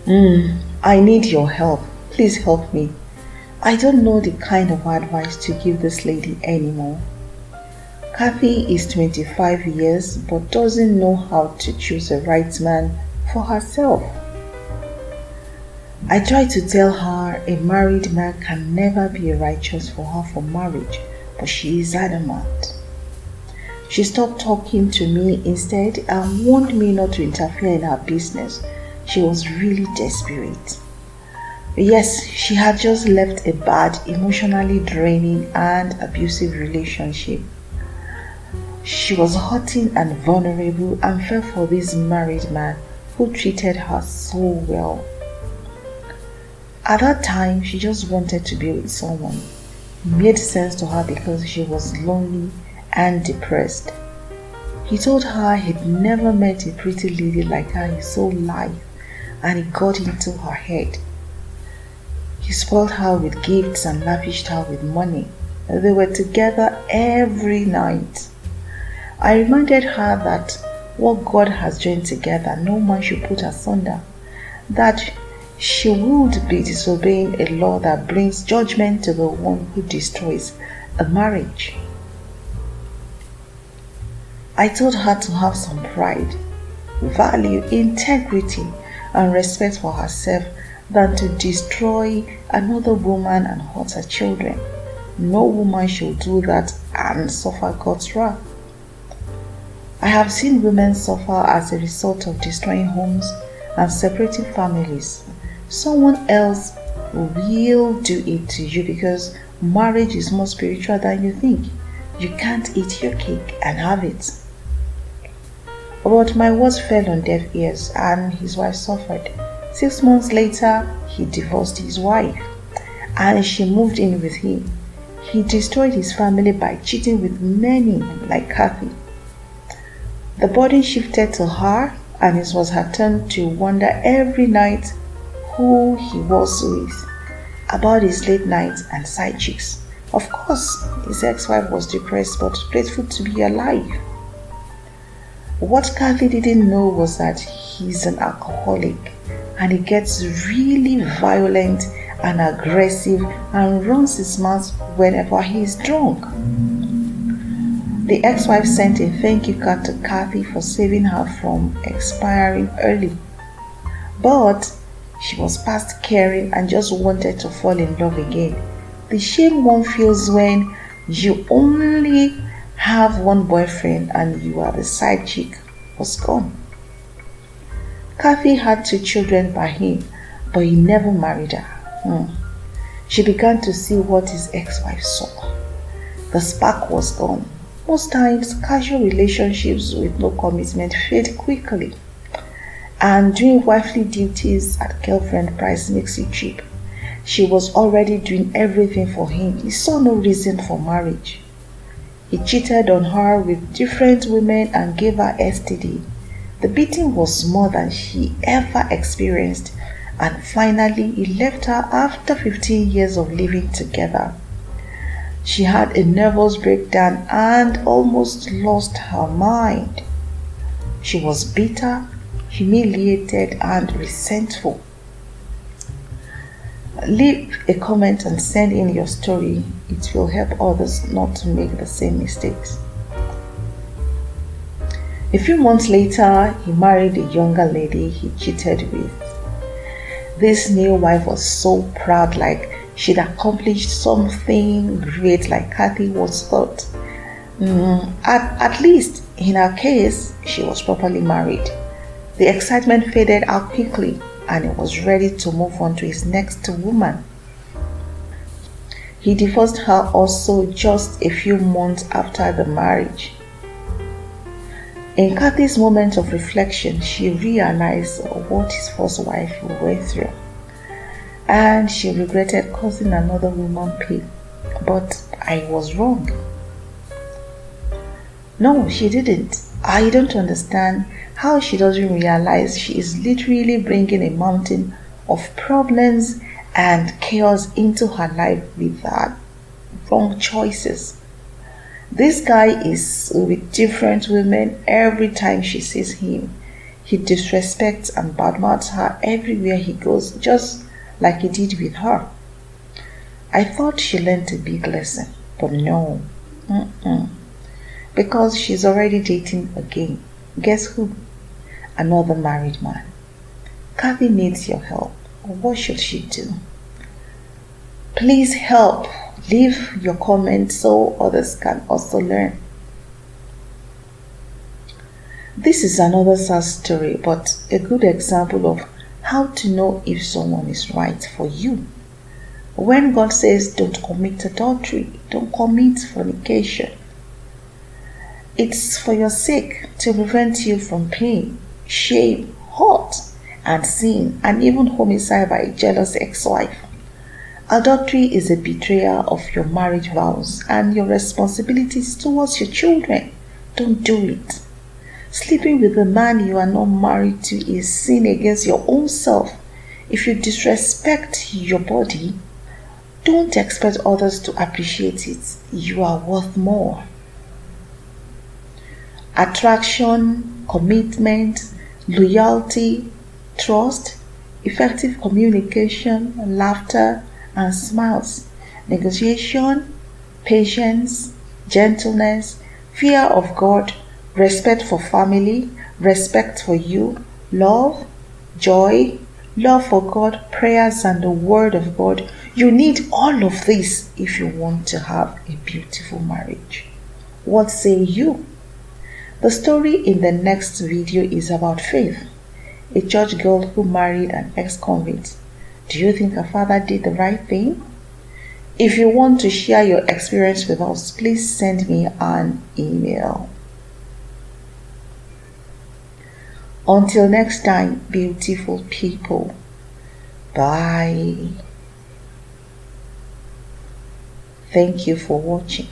I need your help. Please help me. I don't know the kind of advice to give this lady anymore. Kathy is 25 years but doesn't know how to choose a right man for herself. I tried to tell her a married man can never be righteous for her for marriage, but she is adamant. She stopped talking to me instead and warned me not to interfere in her business. She was really desperate. Yes, she had just left a bad, emotionally draining and abusive relationship. She was hurting and vulnerable and fell for this married man who treated her so well. At that time, she just wanted to be with someone. It made sense to her because she was lonely and depressed. He told her he'd never met a pretty lady like her his whole life, and it got into her head. He spoiled her with gifts and lavished her with money. They were together every night. I reminded her that what God has joined together, no man should put asunder. That she would be disobeying a law that brings judgment to the one who destroys a marriage. I told her to have some pride, value, integrity, and respect for herself than to destroy another woman and hurt her children. No woman should do that and suffer God's wrath. I have seen women suffer as a result of destroying homes and separating families. Someone else will do it to you because marriage is more spiritual than you think. You can't eat your cake and have it. But my words fell on deaf ears and his wife suffered. 6 months later, he divorced his wife and she moved in with him. He destroyed his family by cheating with many like Kathy. The burden shifted to her and it was her turn to wonder every night who he was with, about his late nights and side chicks. Of course, his ex-wife was depressed but grateful to be alive. What Kathy didn't know was that he's an alcoholic and he gets really violent and aggressive and runs his mouth whenever he is drunk. The ex-wife sent a thank you card to Kathy for saving her from expiring early. But she was past caring and just wanted to fall in love again. The shame one feels when you only have one boyfriend and you are the side chick was gone. Kathy had 2 children by him, but he never married her. She began to see what his ex-wife saw. The spark was gone. Most times, casual relationships with no commitment fade quickly, and doing wifely duties at girlfriend price makes it cheap. She was already doing everything for him. He saw no reason for marriage. He cheated on her with different women and gave her STD. The beating was more than she ever experienced, and finally he left her after 15 years of living together. She had a nervous breakdown and almost lost her mind. She was bitter, humiliated, and resentful. Leave a comment and send in your story. It will help others not to make the same mistakes. A few months later, he married a younger lady he cheated with. This new wife was so proud, like she'd accomplished something great, like Kathy once thought. At least in her case, she was properly married. The excitement faded out quickly and he was ready to move on to his next woman. He divorced her also just a few months after the marriage. In Kathy's moment of reflection, she realized what his first wife went through, and she regretted causing another woman pain. But I was wrong. No, she didn't. I don't understand how she doesn't realize she is literally bringing a mountain of problems and chaos into her life with her wrong choices. This guy is with different women every time she sees him. He disrespects and badmouths her everywhere he goes, just like he did with her. I thought she learned a big lesson, but no. Because she's already dating again. Guess who? Another married man. Kathy needs your help. What should she do? Please help. Leave your comments so others can also learn. This is another sad story, but a good example of how to know if someone is right for you. When God says don't commit adultery, don't commit fornication, it's for your sake, to prevent you from pain, shame, hurt, and sin, and even homicide by a jealous ex-wife. Adultery is a betrayal of your marriage vows and your responsibilities towards your children. Don't do it. Sleeping with a man you are not married to is sin against your own self. If you disrespect your body, don't expect others to appreciate it. You are worth more. Attraction, commitment, loyalty, trust, effective communication, laughter, and smiles, negotiation, patience, gentleness, fear of God, respect for family, respect for you, love, joy, love for God, prayers, and the Word of God. You need all of this if you want to have a beautiful marriage. What say you? The story in the next video is about Faith, a church girl who married an ex-convict. Do you think her father did the right thing? If you want to share your experience with us, please send me an email. Until next time, beautiful people. Bye. Thank you for watching.